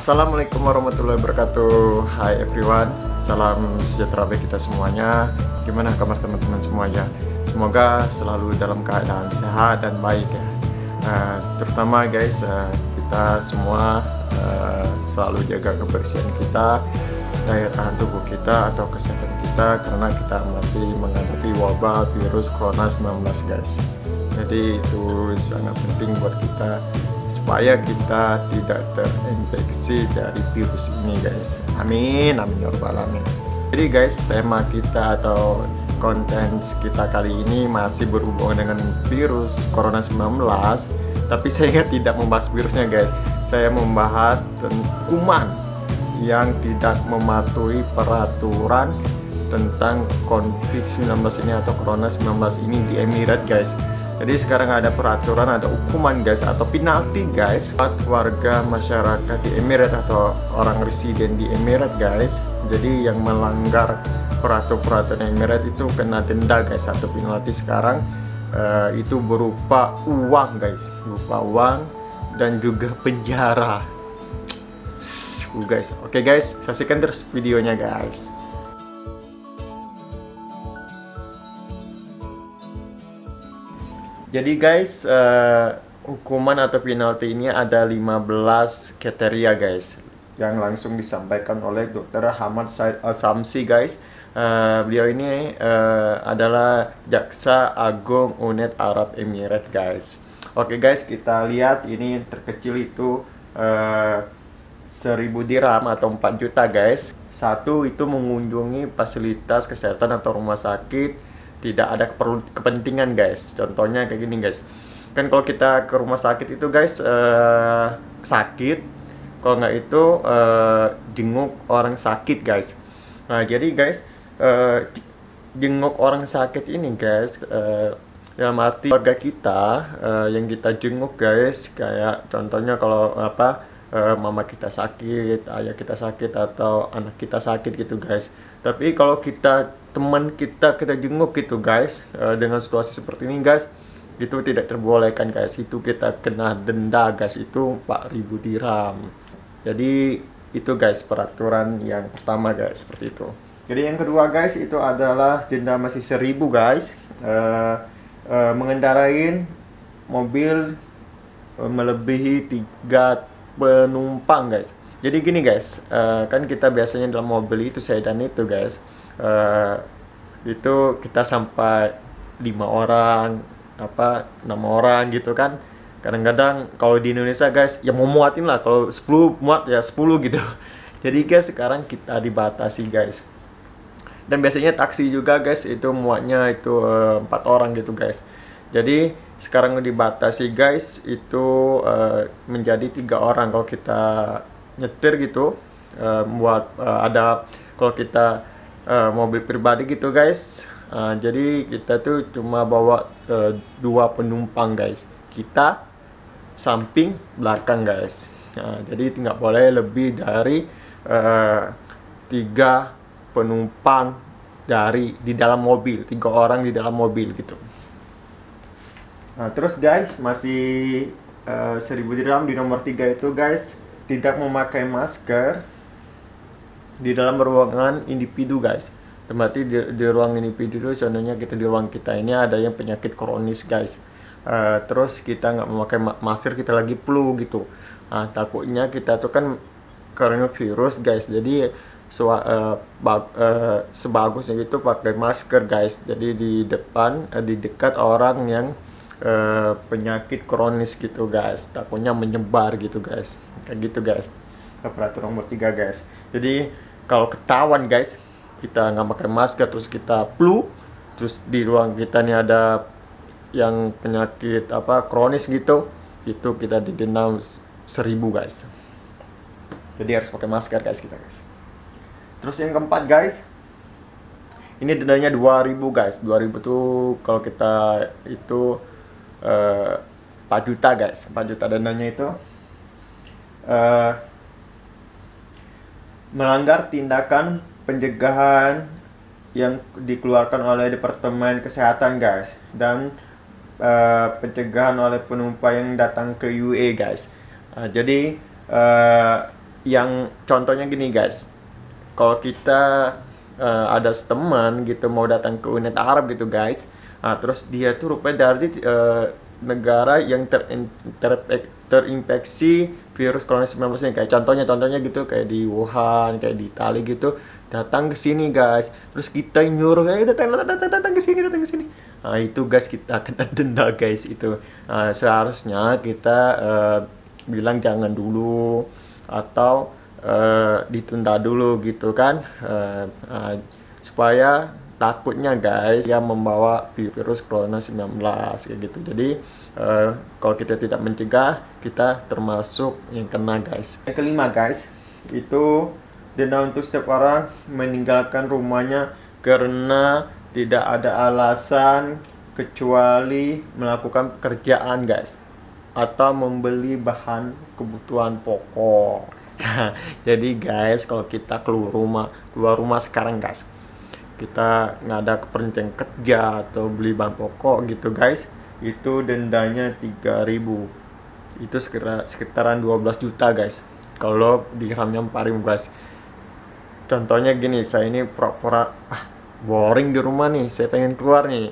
Assalamualaikum warahmatullahi wabarakatuh. Hai everyone, salam sejahtera bagi kita semuanya. Gimana kabar teman-teman semuanya? Semoga selalu dalam keadaan sehat dan baik ya. Terutama guys, kita semua selalu jaga kebersihan kita, daya tahan tubuh kita atau kesehatan kita, karena kita masih menghadapi wabah virus corona 19 guys. Jadi itu sangat penting buat kita supaya kita tidak terinfeksi dari virus ini guys. Amin, amin ya rabbal alamin. Jadi guys, tema kita atau konten kita kali ini masih berhubungan dengan virus corona 19, tapi saya tidak membahas virusnya guys. Saya membahas tentang kuman yang tidak mematuhi peraturan tentang COVID-19 ini atau corona 19 ini di Emirat guys. Jadi sekarang ada peraturan, ada hukuman guys, atau penalti guys buat warga masyarakat di Emirat atau orang residen di Emirat guys. Jadi yang melanggar peraturan Emirat itu kena denda guys, atau penalti sekarang itu berupa uang guys, berupa uang dan juga penjara. Guys, oke guys, saksikan terus videonya guys. Jadi guys, hukuman atau penalti ini ada 15 kriteria guys, yang langsung disampaikan oleh Dr. Hamad Said Al-Samsi guys. Beliau ini adalah Jaksa Agung Unit Arab Emirat guys. Oke guys, kita lihat ini terkecil itu 1000 dirham atau 4 juta guys. Satu itu mengunjungi fasilitas kesehatan atau rumah sakit tidak ada kepentingan guys. Contohnya kayak gini guys, kan kalau kita ke rumah sakit itu guys sakit, kalau nggak itu jenguk orang sakit guys. Nah jadi guys, jenguk orang sakit ini guys, dalam arti keluarga kita yang kita jenguk guys, kayak contohnya kalau mama kita sakit, ayah kita sakit, atau anak kita sakit gitu guys. Tapi kalau teman kita jenguk gitu guys, dengan situasi seperti ini guys, itu tidak terbolehkan guys. Itu kita kena denda guys, itu 4.000 dirham. Jadi itu guys peraturan yang pertama guys, seperti itu. Jadi yang kedua guys, itu adalah denda masih 1.000 guys, mengendarai mobil melebihi 3 penumpang guys. Jadi gini guys, kan kita biasanya dalam mobil itu sedan itu guys, itu kita sampai 5 orang, 6 orang gitu kan. Kadang-kadang kalau di Indonesia guys, ya mau muatin lah, kalau 10 muat ya 10 gitu. Jadi guys, sekarang kita dibatasi guys. Dan biasanya taksi juga guys, itu muatnya itu 4 orang gitu guys. Jadi sekarang dibatasi guys, itu menjadi 3 orang kalau kita nyetir gitu. Ada kalau kita mobil pribadi gitu guys, jadi kita tuh cuma bawa 2 penumpang guys, kita samping belakang guys. Jadi nggak boleh lebih dari 3 penumpang di dalam mobil, 3 orang di dalam mobil gitu. Terus guys, masih 1.000 dirham di nomor 3 itu guys, tidak memakai masker di dalam ruangan individu guys. Berarti di ruang individu itu, contohnya kita di ruang kita ini ada yang penyakit kronis guys, terus kita nggak memakai masker, kita lagi flu gitu. Takutnya kita tuh kan karena virus guys, jadi sebagusnya gitu pakai masker guys. Jadi di dekat orang yang penyakit kronis gitu guys, takutnya menyebar gitu guys, kayak gitu guys. Peraturan nomor 3 guys. Jadi kalau ketahuan guys kita nggak pakai masker, terus kita flu, terus di ruang kita nih ada yang penyakit kronis gitu, itu kita didenda 1.000 guys. Jadi harus pakai masker guys kita guys. Terus yang keempat guys, ini dendanya 2.000 guys. 2.000 tuh kalau kita itu 4 juta guys. 4 juta dendanya itu melanggar tindakan pencegahan yang dikeluarkan oleh Departemen Kesehatan guys, dan pencegahan oleh penumpang yang datang ke UAE guys. Jadi yang contohnya gini guys, kalau kita ada teman gitu mau datang ke Uni Arab gitu guys, terus dia tuh rupanya dari negara yang terinfeksi virus corona 19 ini, kayak contohnya gitu kayak di Wuhan, kayak di Italia gitu, datang ke sini guys, terus kita nyuruh datang ke sini. Nah, itu guys kita akan denda guys itu. Seharusnya kita bilang jangan dulu atau ditunda dulu gitu kan, supaya takutnya guys yang membawa virus corona 19 kayak gitu. Jadi kalau kita tidak mencegah, kita termasuk yang kena guys. Yang kelima guys, itu denda untuk setiap orang meninggalkan rumahnya karena tidak ada alasan kecuali melakukan pekerjaan guys, atau membeli bahan kebutuhan pokok. Jadi guys, kalau kita keluar rumah sekarang guys, kita nggak ada kepentingan kerja atau beli bahan pokok gitu guys, itu dendanya 3.000. Itu sekitaran 12 juta guys, kalau dirhamnya 4.000 guys. Contohnya gini, saya ini pura-pura boring di rumah nih, saya pengen keluar nih,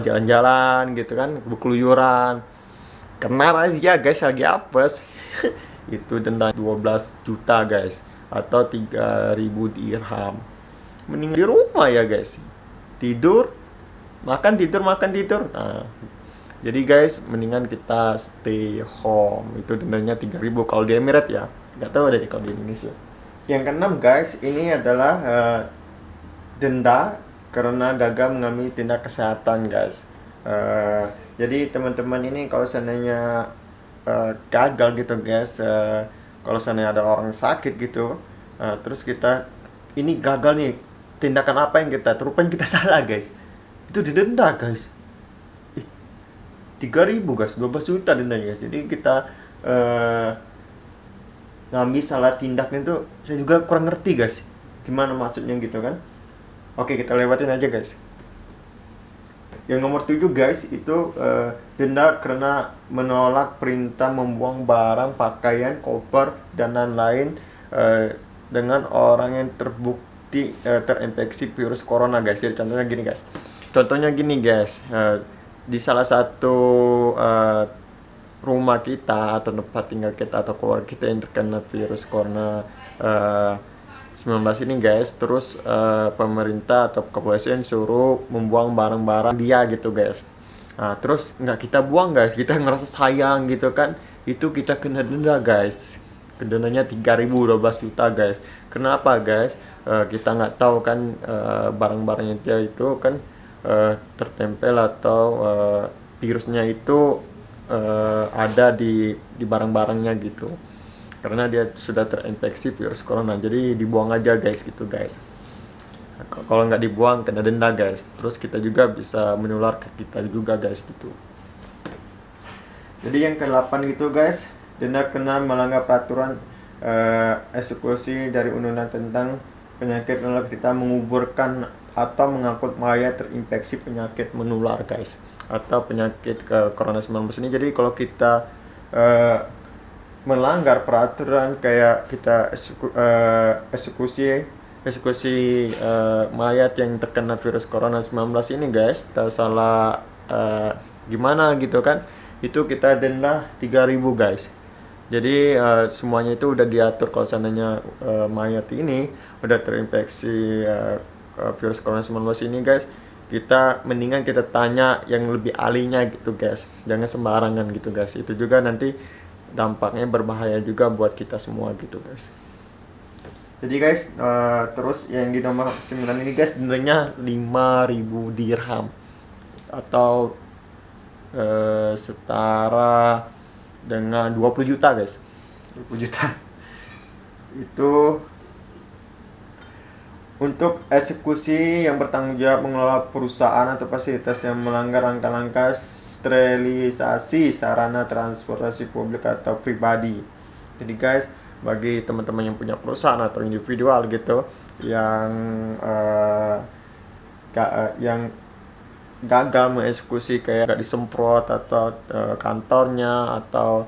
jalan-jalan gitu kan, berkeluyuran, kena razia guys, lagi apes. Itu denda 12 juta guys, atau 3.000 dirham. Mending di rumah ya guys, tidur, makan tidur. Nah, jadi guys, mendingan kita stay home. Itu dendanya 3.000 kalau di Emirat ya, nggak tahu deh kalau di Indonesia. Yang keenam guys, ini adalah denda karena gagal mengambil tindak kesehatan guys. Jadi teman-teman ini kalau seandainya gagal gitu guys, kalau seandainya ada orang sakit gitu, terus kita ini gagal nih, tindakan apa yang kita, rupanya kita salah guys, itu didenda guys. 3.000 guys, 12 juta dendanya guys. Jadi kita ngambil salah tindaknya itu, saya juga kurang ngerti guys gimana maksudnya gitu kan. Oke, kita lewatin aja guys. Yang nomor 7 guys, itu denda karena menolak perintah membuang barang, pakaian, koper, dan lain-lain dengan orang yang terbukti terinfeksi virus corona guys. Jadi contohnya gini guys, di salah satu rumah kita atau tempat tinggal kita atau keluarga kita yang terkena virus corona 19 ini guys, terus pemerintah atau kepolisian suruh membuang barang-barang dia gitu guys. Nah, terus nggak kita buang guys, kita ngerasa sayang gitu kan, itu kita kena denda guys. Dendanya 3.000, 12 juta guys. Kenapa guys? Kita nggak tahu kan barang-barangnya dia itu kan tertempel atau virusnya itu ada di barang-barangnya gitu, karena dia sudah terinfeksi virus corona. Jadi dibuang aja guys gitu guys. Kalau nggak dibuang kena denda guys, terus kita juga bisa menular ke kita juga guys gitu. Jadi yang ke-8 gitu guys, denda kena melanggar peraturan eksekusi dari undang-undang tentang penyakit menular, kita menguburkan atau mengangkut mayat terinfeksi penyakit menular guys, atau penyakit corona 19 ini. Jadi kalau kita melanggar peraturan kayak kita eksekusi mayat yang terkena virus corona 19 ini guys, kita salah gimana gitu kan, itu kita denda 3.000 guys. Jadi semuanya itu udah diatur. Kalau seandainya mayat ini udah terinfeksi virus corona 19 ini guys, kita mendingan kita tanya yang lebih ahlinya gitu guys, jangan sembarangan gitu guys. Itu juga nanti dampaknya berbahaya juga buat kita semua gitu guys. Jadi guys, terus yang di nomor 9 ini guys, dendanya 5.000 dirham atau setara dengan 20 juta guys. 20 juta itu untuk eksekusi yang bertanggung jawab mengelola perusahaan atau fasilitas yang melanggar langkah-langkah sterilisasi sarana transportasi publik atau pribadi. Jadi guys, bagi teman-teman yang punya perusahaan atau individual gitu yang gagal mengeksekusi, kayak gak disemprot atau kantornya atau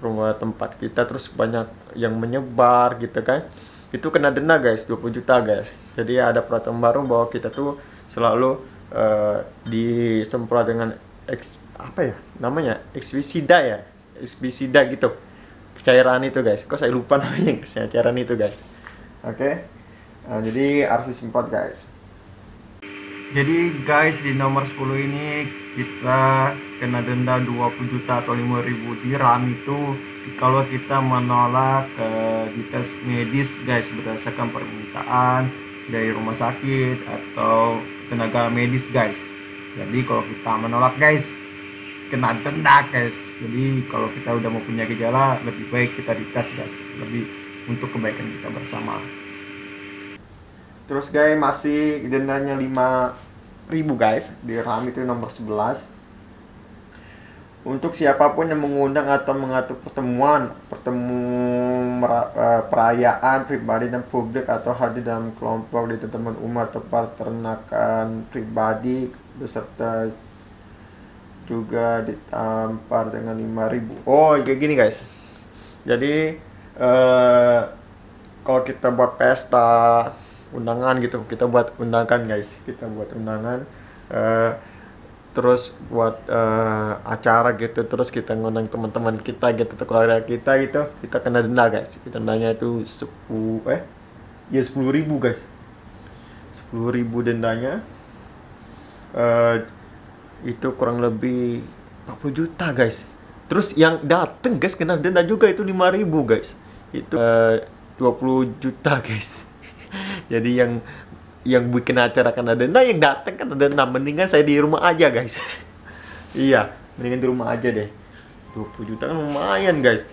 rumah tempat kita, terus banyak yang menyebar gitu kan, itu kena denda guys, 20 juta guys. Jadi ada peraturan baru bahwa kita tuh selalu disemprot dengan apa ya namanya, ekspisida gitu, cairan itu guys. Kok saya lupa namanya guys, cairan itu guys. Oke. Jadi harus disemprot guys. Jadi guys, di nomor 10 ini kita kena denda 20 juta atau 5.000 dirham itu kalau kita menolak dites medis guys berdasarkan permintaan dari rumah sakit atau tenaga medis guys. Jadi kalau kita menolak guys, kena denda guys. Jadi kalau kita udah mau punya gejala, lebih baik kita dites guys, lebih untuk kebaikan kita bersama. Terus guys, masih dendanya 5.000 guys, dirham itu nomor 11. Untuk siapapun yang mengundang atau mengatur perayaan pribadi dan publik atau hadir dalam kelompok di teman umum atau peternakan pribadi beserta juga ditampar dengan 5.000. Oh, kayak gini guys. Jadi kalau kita buat pesta undangan gitu, kita buat undangan guys, terus buat acara gitu, terus kita ngundang teman-teman kita gitu, keluarga kita gitu, kita kena denda guys. Dendanya itu 10.000 guys, 10.000 dendanya. Itu kurang lebih 40 juta guys. Terus yang dateng guys kena denda juga itu 5.000 guys, itu 20 juta guys. Jadi yang bikin acara kena denda, yang datang kena denda. Mendingan saya di rumah aja guys. Iya, mendingan di rumah aja deh. 20 juta kan lumayan guys,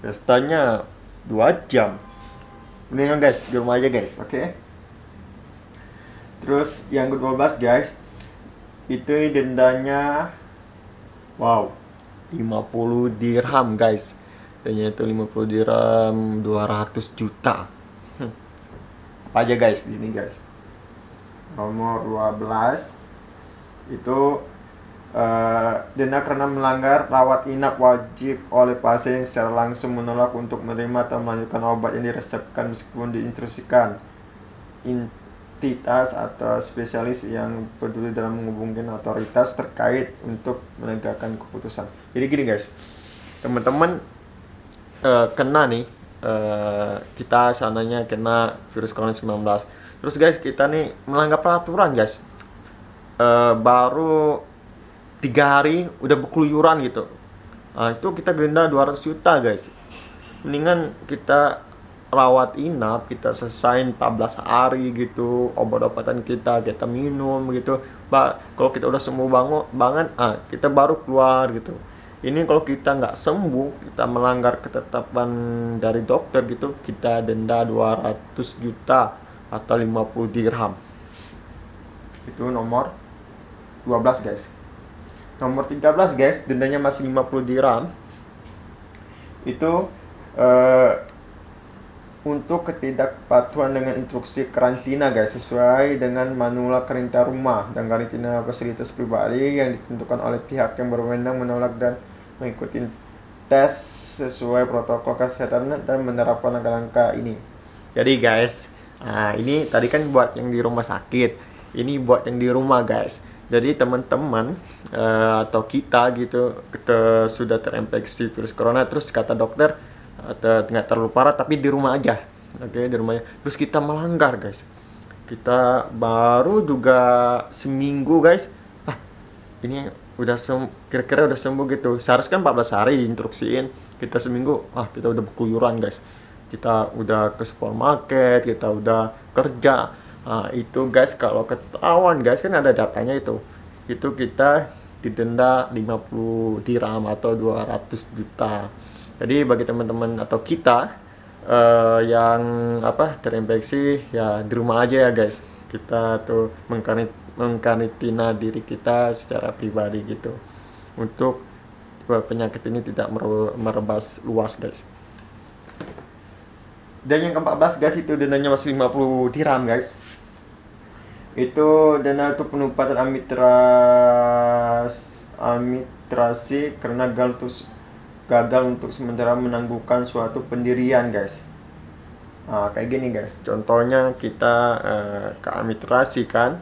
pestanya 2 jam. Mendingan guys di rumah aja guys. Oke. Terus yang ke-12 guys, itu dendanya 50 dirham guys. Dendanya itu 50 dirham, 200 juta. Apa aja guys di sini guys. Nomor 12 itu denda karena melanggar rawat inap wajib oleh pasien yang secara langsung menolak untuk menerima atau melanjutkan obat yang diresepkan meskipun diinstruksikan entitas atau spesialis yang peduli dalam menghubungkan otoritas terkait untuk menegakkan keputusan. Jadi gini guys, teman-teman kena nih, kita sananya kena virus corona 19. Terus guys, kita nih melanggar peraturan guys, baru 3 hari udah berkeluyuran gitu. Itu kita denda 200 juta guys. Mendingan kita rawat inap, kita selesai 14 hari gitu, obat-obatan kita minum gitu. Kalau kita udah sembuh banget, kita baru keluar gitu. Ini kalau kita nggak sembuh, kita melanggar ketetapan dari dokter gitu, kita denda 200 juta atau 50 dirham. Itu nomor 12 guys. Nomor 13 guys, dendanya masih 50 dirham. Itu untuk ketidakpatuhan dengan instruksi karantina guys, sesuai dengan manual karantina rumah dan karantina fasilitas pribadi yang ditentukan oleh pihak yang berwenang, menolak dan mengikuti tes sesuai protokol kesehatan dan menerapkan langkah-langkah ini. Jadi guys, ini tadi kan buat yang di rumah sakit, ini buat yang di rumah guys. Jadi teman-teman atau kita gitu, kita sudah terinfeksi virus corona, terus kata dokter nggak terlalu parah tapi di rumah aja. Oke, di rumahnya. Terus kita melanggar guys, kita baru juga seminggu guys, ini udah kira-kira udah sembuh gitu. Seharusnya kan 14 hari instruksiin, kita seminggu kita udah berkeluyuran guys, kita udah ke supermarket, kita udah kerja. Itu guys, kalau ketahuan guys, kan ada datanya itu kita didenda 50 dirham atau 200 juta. Jadi bagi teman-teman atau kita yang terinfeksi, ya di rumah aja ya guys. Kita tuh mengkarantina diri kita secara pribadi gitu, untuk penyakit ini tidak merebas luas guys. Dan yang ke-14 guys, itu dendanya masih 50 dirham guys. Itu dana untuk penumpatan administrasi karena gagal gagal untuk sementara menangguhkan suatu pendirian, guys. Nah, kayak gini guys, contohnya kita ke administrasi kan,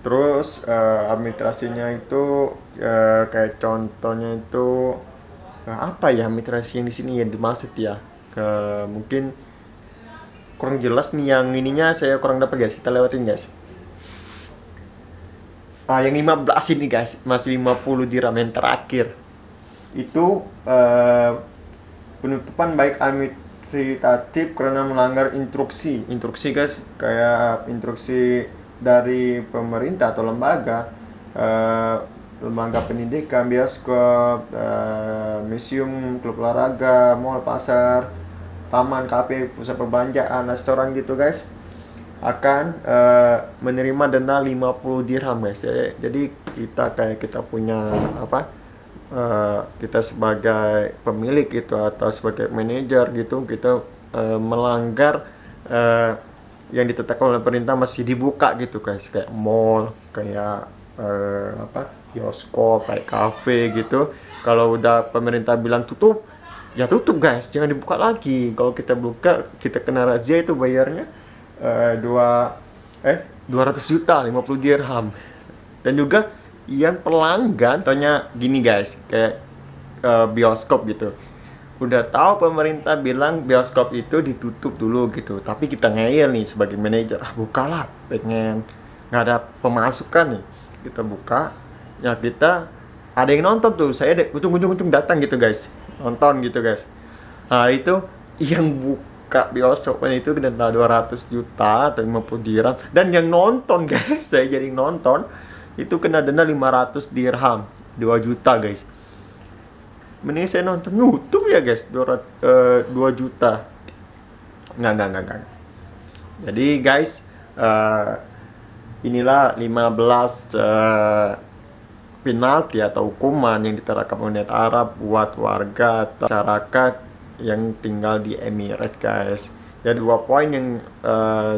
terus administrasinya itu kayak contohnya itu apa ya administrasi yang di sini yang dimaksud ya, mungkin kurang jelas nih yang ininya, saya kurang dapat guys, kita lewatin guys. Yang 15 ini guys, masih 50 dirham yang terakhir itu penutupan baik administratif karena melanggar instruksi guys, kayak instruksi dari pemerintah atau lembaga, lembaga pendidikan, bioskop, museum, klub olahraga, mall, pasar, taman, kafe, pusat perbelanjaan, restoran gitu guys, akan menerima denda 50 dirham guys. Jadi kita punya apa, kita sebagai pemilik itu atau sebagai manajer gitu, kita melanggar yang ditetapkan oleh pemerintah masih dibuka gitu guys, kayak mall, kayak bioskop, kayak kafe gitu. Kalau udah pemerintah bilang tutup, ya tutup guys, jangan dibuka lagi. Kalau kita buka, kita kena razia, itu bayarnya 200 juta, 50 dirham. Dan juga yang pelanggan, contohnya gini guys, kayak bioskop gitu, udah tahu pemerintah bilang bioskop itu ditutup dulu gitu, tapi kita ngeyel nih sebagai manajer, bukalah, pengen nggak ada pemasukan nih, kita buka, ya kita ada yang nonton tuh, saya ujung-ujung datang gitu guys, nonton gitu guys. Nah itu yang buka bioskopnya itu denda 200 juta atau 50 dirham, dan yang nonton guys, saya jadi nonton itu kena denda 500 dirham, 2 juta guys. Mending saya nonton YouTube ya guys, 2 juta. Enggak. Jadi guys, inilah 15 penalti atau hukuman yang diterapkan Uni Emirat Arab buat warga atau masyarakat yang tinggal di Emirat guys. Jadi 2 poin yang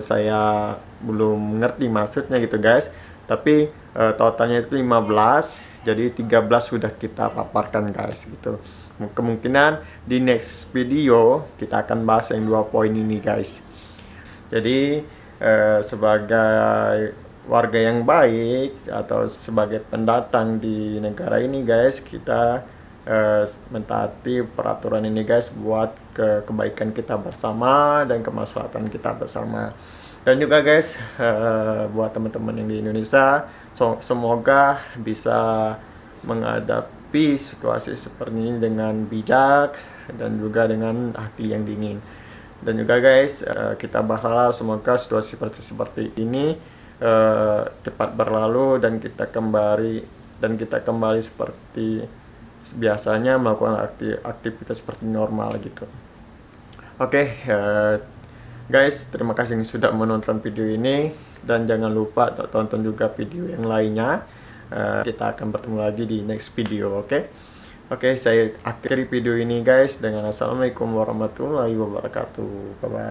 saya belum ngerti maksudnya gitu guys. Tapi totalnya itu 15, jadi 13 sudah kita paparkan guys gitu. Kemungkinan di next video kita akan bahas yang 2 poin ini guys. Jadi sebagai warga yang baik atau sebagai pendatang di negara ini guys, kita mentaati peraturan ini guys buat kebaikan kita bersama dan kemaslahatan kita bersama. Dan juga guys, buat teman-teman yang di Indonesia, semoga bisa menghadapi situasi seperti ini dengan bijak dan juga dengan hati yang dingin. Dan juga guys, kita berharap semoga situasi seperti ini cepat berlalu dan kita kembali seperti biasanya melakukan aktivitas seperti normal gitu. Oke, guys, terima kasih yang sudah menonton video ini, dan jangan lupa tonton juga video yang lainnya. Kita akan bertemu lagi di next video, oke, saya akhiri video ini guys dengan assalamualaikum warahmatullahi wabarakatuh. Bye bye.